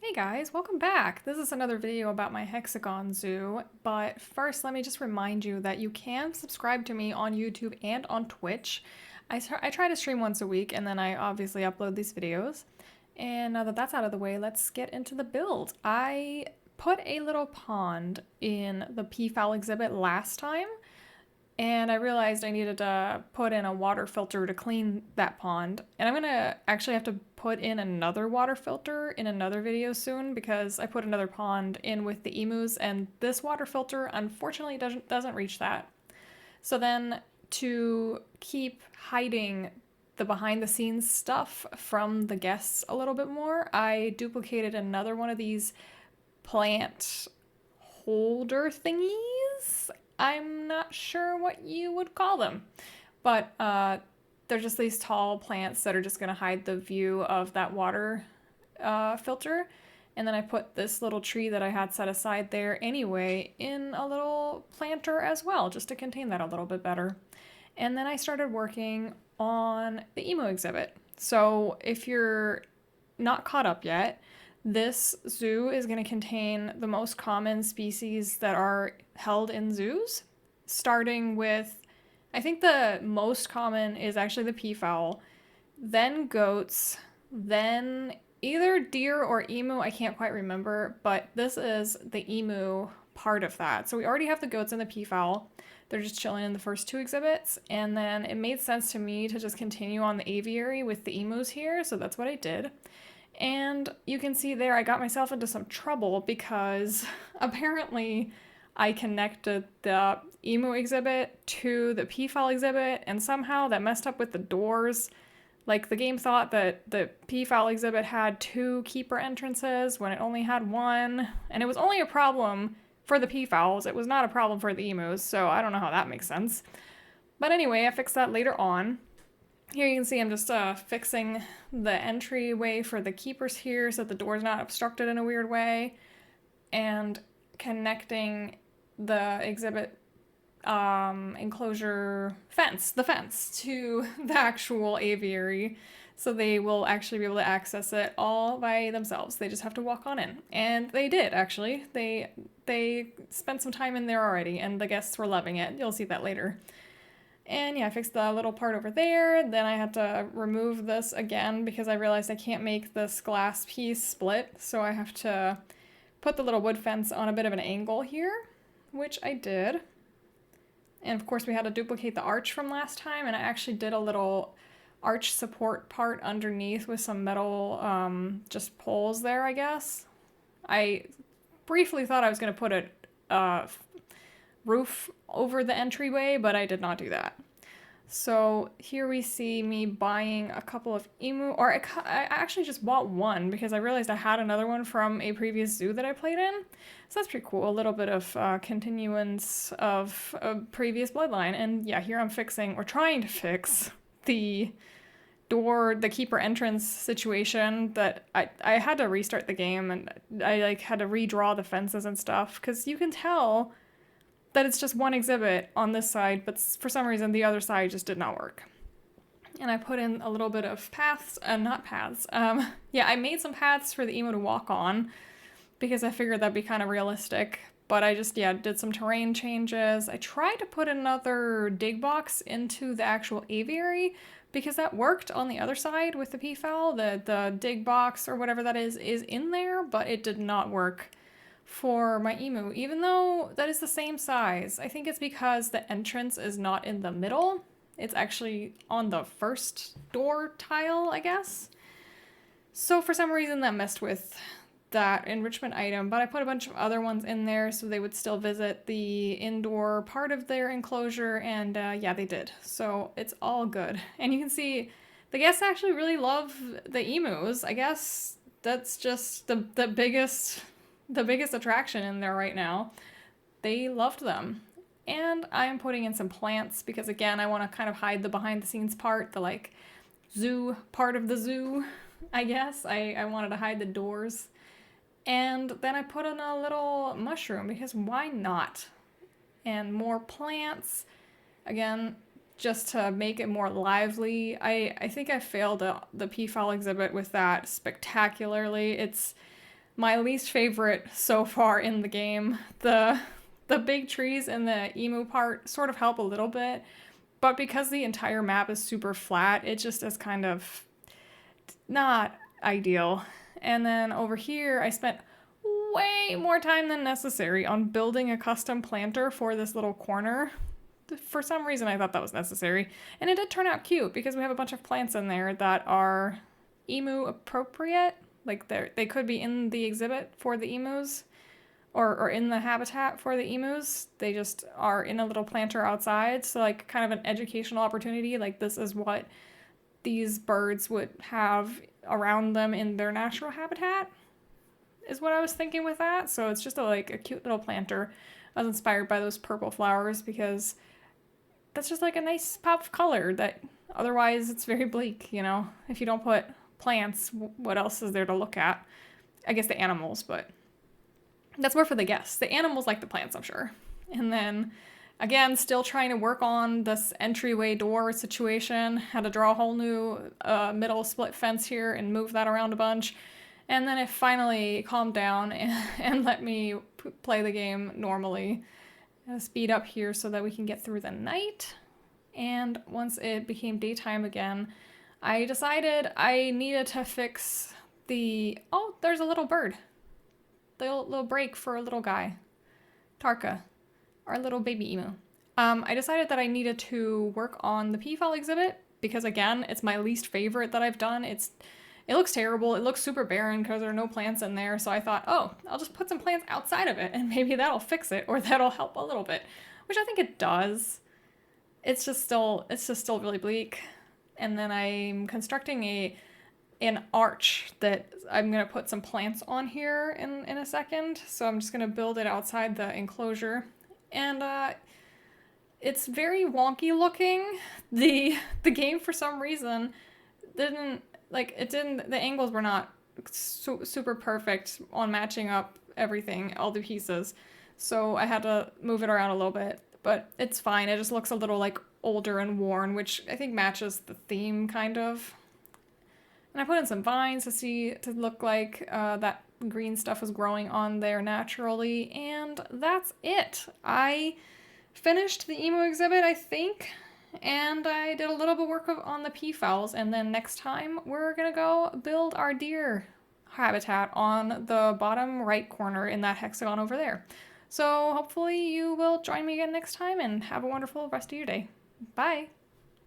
Hey guys, welcome back. This is another video about my Hexagon zoo, but first let me just remind you that you can subscribe to me on YouTube and on Twitch. I try to stream once a week and then I obviously upload these videos. And now that that's out of the way, let's get into the build. I put a little pond in the peafowl exhibit last time, and I realized I needed to put in a water filter to clean that pond. And I'm gonna actually have to put in another water filter in another video soon because I put another pond in with the emus, and this water filter unfortunately doesn't reach that. So then, to keep hiding the behind the scenes stuff from the guests a little bit more, I duplicated another one of these plant holder thingies. I'm not sure what you would call them, but they're just these tall plants that are just going to hide the view of that water filter. And then I put this little tree that I had set aside there anyway in a little planter as well, just to contain that a little bit better. And then I started working on the emu exhibit. So if you're not caught up yet, this zoo is going to contain the most common species that are held in zoos, starting with, I think the most common is actually the peafowl, then goats, then either deer or emu, I can't quite remember, but this is the emu part of that. So we already have the goats and the peafowl. They're just chilling in the first two exhibits, and then it made sense to me to just continue on the aviary with the emus here, so that's what I did. And you can see there I got myself into some trouble because apparently I connected the emu exhibit to the peafowl exhibit, and somehow that messed up with the doors. Like, the game thought that the peafowl exhibit had two keeper entrances when it only had one, and it was only a problem for the peafowls. It was not a problem for the emus, so I don't know how that makes sense. But anyway, I fixed that later on. Here you can see I'm just fixing the entryway for the keepers here so that the door's not obstructed in a weird way, and connecting the exhibit enclosure fence to the actual aviary, so they will actually be able to access it all by themselves. They just have to walk on in. And they did, actually. They spent some time in there already, and the guests were loving it. You'll see that later. And yeah, I fixed the little part over there. Then I had to remove this again because I realized I can't make this glass piece split. So I have to put the little wood fence on a bit of an angle here, which I did. And of course we had to duplicate the arch from last time, and I actually did a little arch support part underneath with some metal just poles there, I guess. I briefly thought I was going to put a roof over the entryway, but I did not do that. So here we see me buying a couple of emu, or I actually just bought one because I realized I had another one from a previous zoo that I played in. So that's pretty cool, a little bit of continuance of a previous bloodline. And yeah, here I'm fixing, or trying to fix, the door, the keeper entrance situation that I had to restart the game, and I had to redraw the fences and stuff because you can tell that it's just one exhibit on this side, but for some reason the other side just did not work. And I put in a little bit of paths, not paths. Yeah, I made some paths for the emu to walk on because I figured that'd be kind of realistic. But I just, yeah, did some terrain changes. I tried to put another dig box into the actual aviary because that worked on the other side with the peafowl. The dig box or whatever that is in there, but it did not work for my emu, even though that is the same size. I think it's because the entrance is not in the middle. It's actually on the first door tile, I guess. So for some reason that messed with that enrichment item, but I put a bunch of other ones in there so they would still visit the indoor part of their enclosure, and yeah, they did. So it's all good. And you can see the guests actually really love the emus. I guess that's just the biggest attraction in there right now. They loved them. And I'm putting in some plants because, again, I want to kind of hide the behind the scenes part, the like zoo part of the zoo, I guess. I wanted to hide the doors. And then I put in a little mushroom because why not? And more plants, again, just to make it more lively. I think I failed the peafowl exhibit with that spectacularly. It's my least favorite so far in the game. The big trees and the emu part sort of help a little bit, but because the entire map is super flat, it just is kind of not ideal. And then over here, I spent way more time than necessary on building a custom planter for this little corner. For some reason, I thought that was necessary. And it did turn out cute because we have a bunch of plants in there that are emu appropriate. Like they could be in the exhibit for the emus or in the habitat for the emus. They just are in a little planter outside. So like kind of an educational opportunity. Like this is what these birds would have around them in their natural habitat is what I was thinking with that. So it's just like a cute little planter. I was inspired by those purple flowers because that's just like a nice pop of color that otherwise it's very bleak, you know? If you don't put plants, what else is there to look at? I guess the animals, but that's more for the guests. The animals like the plants, I'm sure. And then again, still trying to work on this entryway door situation. Had to draw a whole new middle split fence here and move that around a bunch. And then it finally calmed down and let me play the game normally. Speed up here so that we can get through the night. And once it became daytime again, I decided I needed to fix the... Oh, there's a little bird. The little break for a little guy. Tarka, our little baby emu. I decided that I needed to work on the peafowl exhibit because, again, it's my least favorite that I've done. It looks terrible. It looks super barren because there are no plants in there. So I thought, oh, I'll just put some plants outside of it and maybe that'll fix it or that'll help a little bit, which I think it does. It's just still really bleak. And then I'm constructing an arch that I'm going to put some plants on here in a second. So I'm just going to build it outside the enclosure. And it's very wonky looking. The game, for some reason, the angles were not super perfect on matching up everything, all the pieces. So I had to move it around a little bit, but it's fine. It just looks a little like older and worn, which I think matches the theme kind of. And I put in some vines to look like that green stuff was growing on there naturally. And that's it. I finished the emu exhibit, I think. And I did a little bit of work on the peafowls, and then next time we're gonna go build our deer habitat on the bottom right corner in that hexagon over there. So hopefully you will join me again next time and have a wonderful rest of your day. Bye!